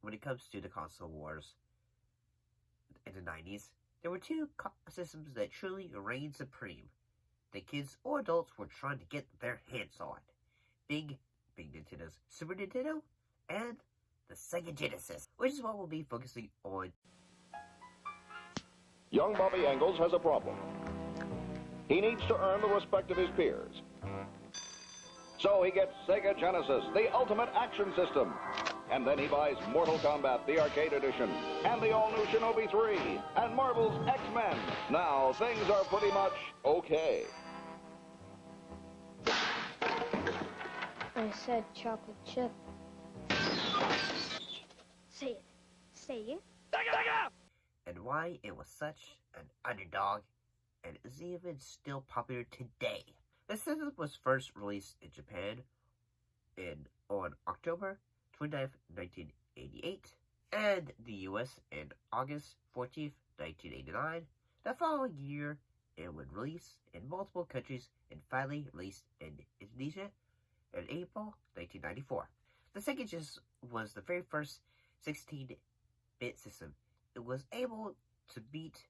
when it comes to the console wars in the 90s, there were two systems that truly reigned supreme that kids or adults were trying to get their hands on. Big Nintendo's Super Nintendo and the Sega Genesis, which is what we'll be focusing on. Young Bobby Engels has a problem. He needs to earn the respect of his peers. So he gets Sega Genesis, the ultimate action system. And then he buys Mortal Kombat, the arcade edition, and the all-new Shinobi 3, and Marvel's X-Men. Now, things are pretty much okay. I said chocolate chip. Say it. Say it. And why it was such an underdog and is even still popular today. The system was first released in Japan on October 29th, 1988, and the US on August 14th, 1989. The following year, it would release in multiple countries and finally released in Indonesia in April 1994. The Sega Genesis was the very first 16-bit system. It was able to beat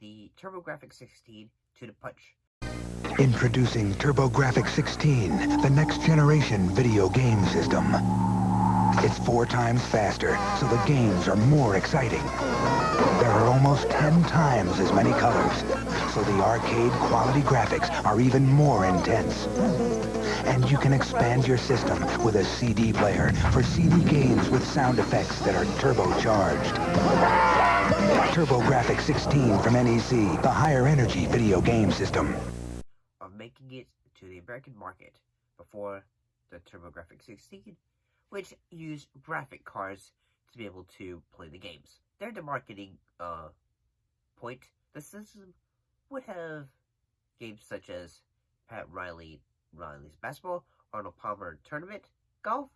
the TurboGrafx 16 to the punch. Introducing TurboGrafx 16, the next generation video game system. It's 4 times faster, so the games are more exciting. There are almost 10 times as many colors, so the arcade quality graphics are even more intense. And you can expand your system with a CD player for CD games with sound effects that are turbocharged. TurboGrafx 16 from NEC, the higher energy video game system. Of making it to the American market before the TurboGrafx 16, which used graphic cards to be able to play the games. During the marketing point, the system would have games such as Pat Riley's Basketball, Arnold Palmer Tournament, Golf,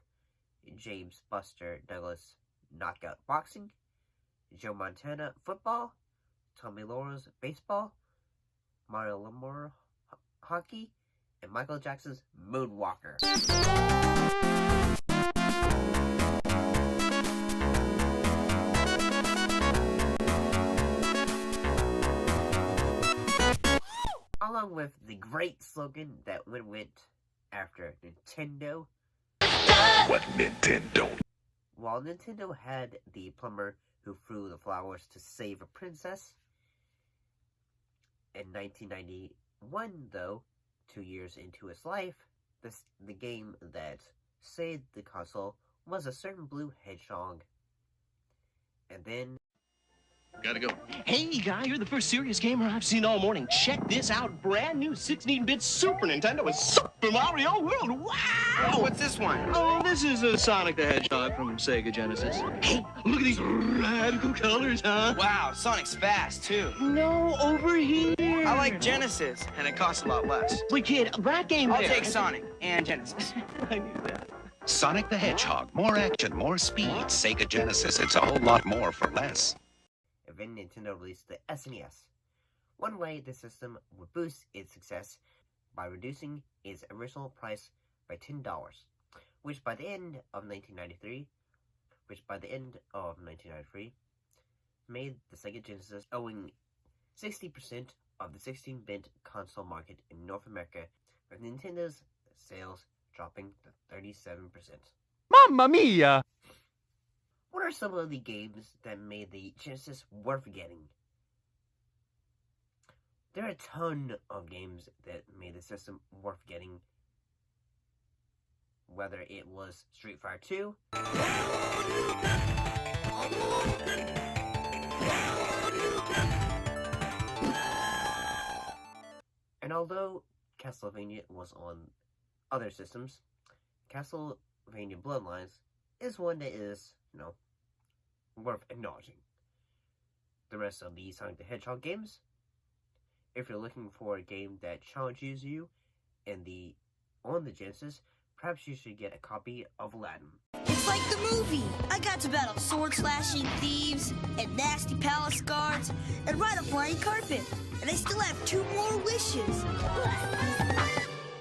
James Buster Douglas Knockout Boxing, Joe Montana Football, Tommy Laura's Baseball, Mario Lemieux Hockey, and Michael Jackson's Moonwalker. Along with the great slogan that went after Nintendo. What Nintendo? While Nintendo had the plumber who threw the flowers to save a princess, in 1991, though, 2 years into its life, the game that saved the console was a certain blue hedgehog. And then... Gotta go. Hey, guy, you're the first serious gamer I've seen all morning. Check this out. Brand new 16-bit Super Nintendo with Super Mario World. Wow! Oh, what's this one? Oh, this is a Sonic the Hedgehog from Sega Genesis. Hey, look at these radical colors, huh? Wow, Sonic's fast, too. No, over here. I like Genesis, and it costs a lot less. But kid, that game I'll there. take Sonic and Genesis. I knew that. Sonic the Hedgehog. More action, more speed. Sega Genesis. It's a whole lot more for less. Then Nintendo released the SNES. One way the system would boost its success by reducing its original price by $10, which by the end of 1993, made the Sega Genesis owing 60% of the 16-bit console market in North America, with Nintendo's sales dropping to 37%. Mamma mia! What are some of the games that made the Genesis worth getting? There are a ton of games that made the system worth getting. Whether it was Street Fighter 2, and although Castlevania was on other systems, Castlevania Bloodlines is one that is, worth acknowledging. The rest of the Sonic the Hedgehog games, if you're looking for a game that challenges you on the Genesis, perhaps you should get a copy of Aladdin. It's like the movie! I got to battle sword-slashing thieves, and nasty palace guards, and ride a flying carpet. And I still have 2 more wishes.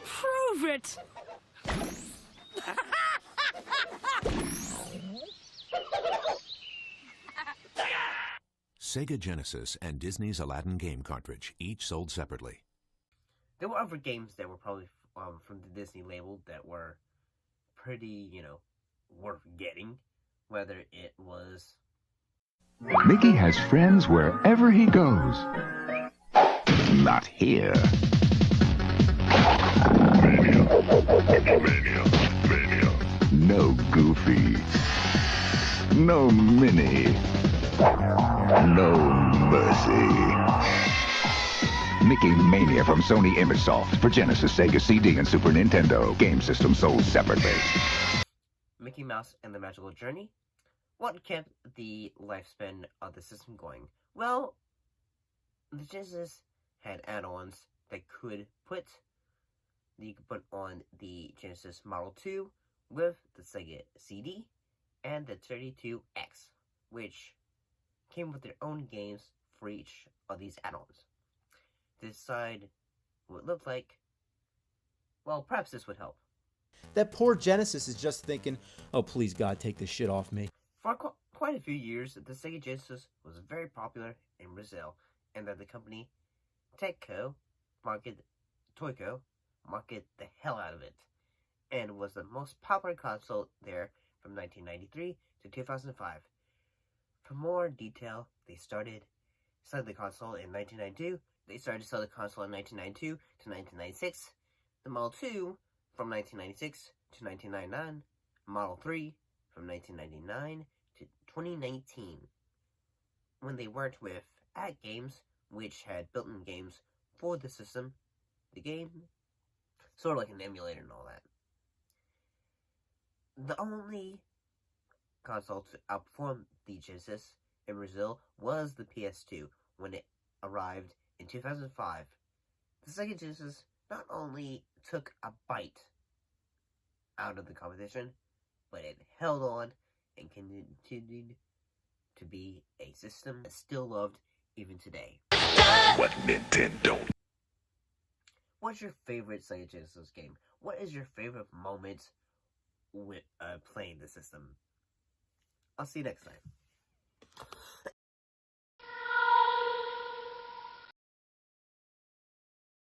Prove it! Sega Genesis and Disney's Aladdin game cartridge, each sold separately. There were other games that were probably from the Disney label that were pretty, worth getting. Whether it was... Mickey has friends wherever he goes. Not here. Mania. No Goofy. No Minnie. No mercy. Mickey Mania from Sony ImageSoft for Genesis, Sega CD, and Super Nintendo. Game system sold separately. Mickey Mouse and the Magical Journey. What kept the lifespan of the system going? Well, the Genesis had add-ons that you could put on the Genesis Model 2 with the Sega CD and the 32X, which came with their own games for each of these add-ons. To decide what it looked like, well, perhaps this would help. That poor Genesis is just thinking, oh, please, God, take this shit off me. For quite a few years, the Sega Genesis was very popular in Brazil, and that the company Toyco marketed the hell out of it, and was the most popular console there from 1993 to 2005. For more detail, they started selling the console in 1992. They started to sell the console in 1992 to 1996. The Model 2 from 1996 to 1999. Model 3 from 1999 to 2019. When they worked with AtGames, which had built-in games for the system, the game, sort of like an emulator and all that. The only console to outperform the Genesis in Brazil was the PS2 when it arrived in 2005. The Sega Genesis not only took a bite out of the competition, but it held on and continued to be a system that's still loved even today. What Nintendo? What's your favorite Sega Genesis game? What is your favorite moment with playing the system? I'll see you next time.